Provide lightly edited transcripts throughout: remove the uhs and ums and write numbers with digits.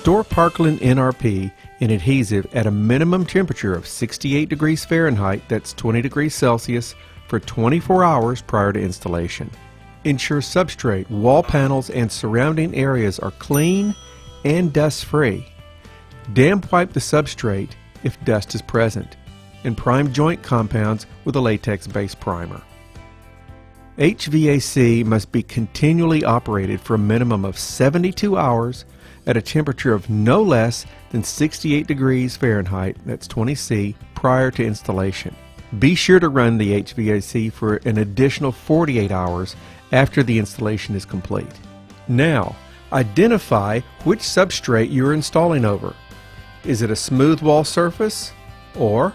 Store Parkland NRP in adhesive at a minimum temperature of 68 degrees Fahrenheit, that's 20 degrees Celsius, for 24 hours prior to installation. Ensure substrate, wall panels, and surrounding areas are clean and dust-free. Damp wipe the substrate if dust is present, and prime joint compounds with a latex-based primer. HVAC must be continually operated for a minimum of 72 hours at a temperature of no less than 68 degrees Fahrenheit, that's 20 C, prior to installation. Be sure to run the HVAC for an additional 48 hours after the installation is complete. Now, identify which substrate you are installing over. Is it a smooth wall surface or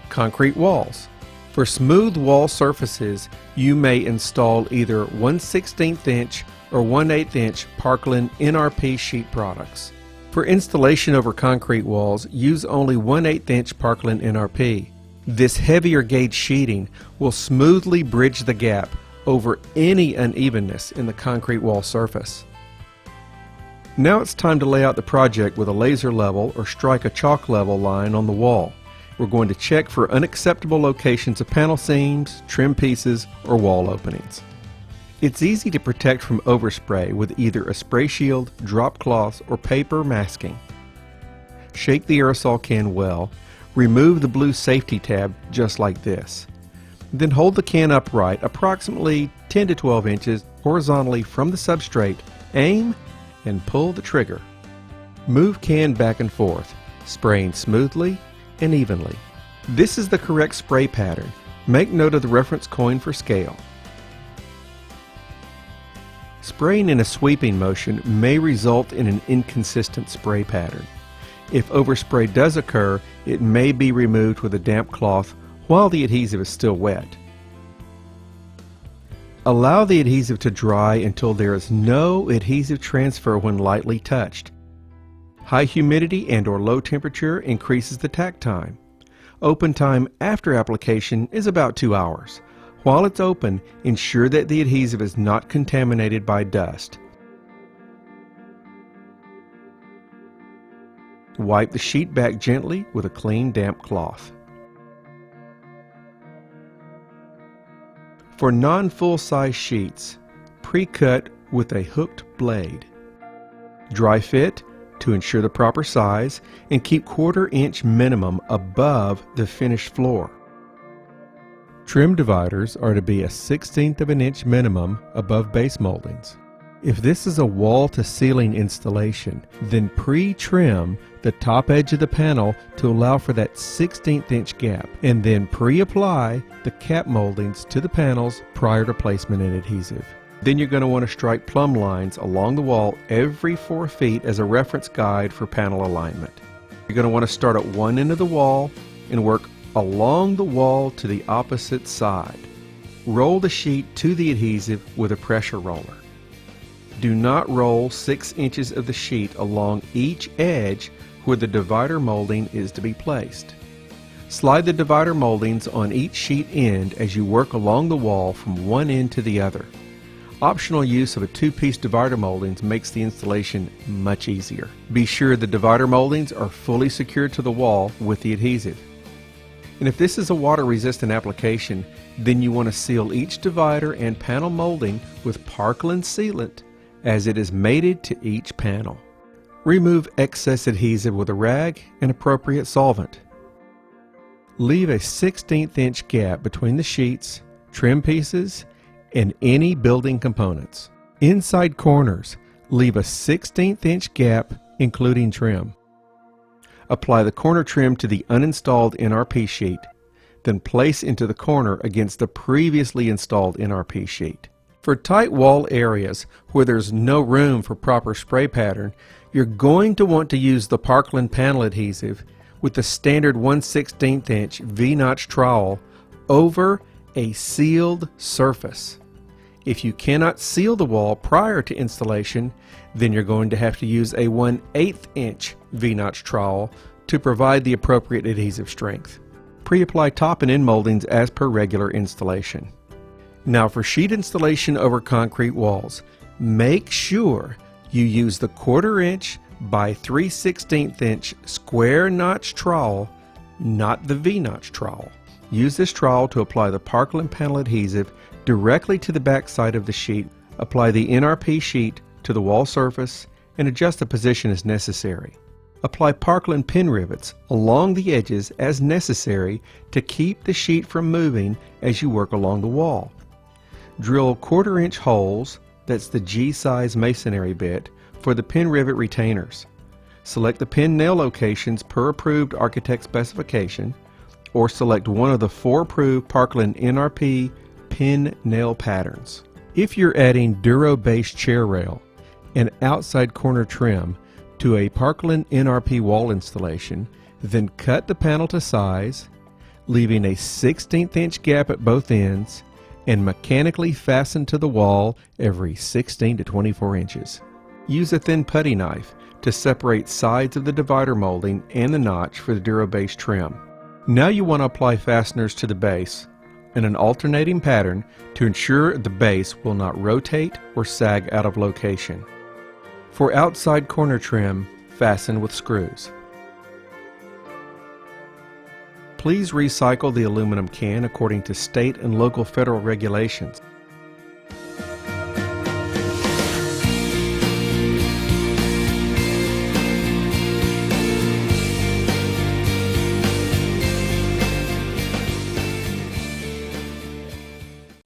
concrete walls? For smooth wall surfaces, you may install either 1/16 inch or 1/8 inch Parkland NRP sheet products. For installation over concrete walls, use only 1/8 inch Parkland NRP. This heavier gauge sheeting will smoothly bridge the gap over any unevenness in the concrete wall surface. Now it's time to lay out the project with a laser level or strike a chalk level line on the wall. We're going to check for unacceptable locations of panel seams, trim pieces, or wall openings. It's easy to protect from overspray with either a spray shield, drop cloths, or paper masking. Shake the aerosol can well, remove the blue safety tab just like this. Then hold the can upright approximately 10 to 12 inches horizontally from the substrate, aim, and pull the trigger. Move can back and forth, spraying smoothly and evenly. This is the correct spray pattern. Make note of the reference coin for scale. Spraying in a sweeping motion may result in an inconsistent spray pattern. If overspray does occur, it may be removed with a damp cloth while the adhesive is still wet. Allow the adhesive to dry until there is no adhesive transfer when lightly touched. High humidity and/or low temperature increases the tack time. Open time after application is about 2 hours. While it's open, ensure that the adhesive is not contaminated by dust. Wipe the sheet back gently with a clean, damp cloth. For non-full-size sheets, pre-cut with a hooked blade. Dry fit to ensure the proper size and keep 1/4 inch minimum above the finished floor. Trim dividers are to be a 1/16 of an inch minimum above base moldings. If this is a wall-to-ceiling installation, then pre-trim the top edge of the panel to allow for that 1/16 inch gap, and then pre-apply the cap moldings to the panels prior to placement in adhesive. Then you're going to want to strike plumb lines along the wall every 4 feet as a reference guide for panel alignment. You're going to want to start at one end of the wall and work along the wall to the opposite side. Roll the sheet to the adhesive with a pressure roller. Do not roll 6 inches of the sheet along each edge where the divider molding is to be placed. Slide the divider moldings on each sheet end as you work along the wall from one end to the other. Optional use of a 2-piece divider moldings makes the installation much easier. Be sure the divider moldings are fully secured to the wall with the adhesive. And if this is a water-resistant application, then you want to seal each divider and panel molding with Parkland sealant as it is mated to each panel. Remove excess adhesive with a rag and appropriate solvent. Leave a 1/16 inch gap between the sheets, trim pieces, and any building components. Inside corners, leave a 1/16 inch gap including trim. Apply the corner trim to the uninstalled NRP sheet, then place into the corner against the previously installed NRP sheet. For tight wall areas where there's no room for proper spray pattern, you're going to want to use the Parkland panel adhesive with the standard 1/16 inch V-notch trowel over a sealed surface. If you cannot seal the wall prior to installation, then you're going to have to use a 1/8 inch V-notch trowel to provide the appropriate adhesive strength. Pre-apply top and end moldings as per regular installation. Now for sheet installation over concrete walls, make sure you use the 1/4 inch by 3/16 inch square notch trowel, not the V-notch trowel. Use this trowel to apply the Parkland panel adhesive directly to the back side of the sheet. Apply the NRP sheet to the wall surface and adjust the position as necessary. Apply Parkland pin rivets along the edges as necessary to keep the sheet from moving as you work along the wall. Drill 1/4 inch holes, that's the G-size masonry bit, for the pin rivet retainers. Select the pin nail locations per approved architect specification, or select one of the 4 approved Parkland NRP pin nail patterns. If you're adding Duro-based chair rail and outside corner trim to a Parkland NRP wall installation, then cut the panel to size, leaving a 1/16 inch gap at both ends, and mechanically fasten to the wall every 16 to 24 inches. Use a thin putty knife to separate sides of the divider molding and the notch for the Duro-based trim. Now you want to apply fasteners to the base in an alternating pattern to ensure the base will not rotate or sag out of location. For outside corner trim, fasten with screws. Please recycle the aluminum can according to state and local federal regulations.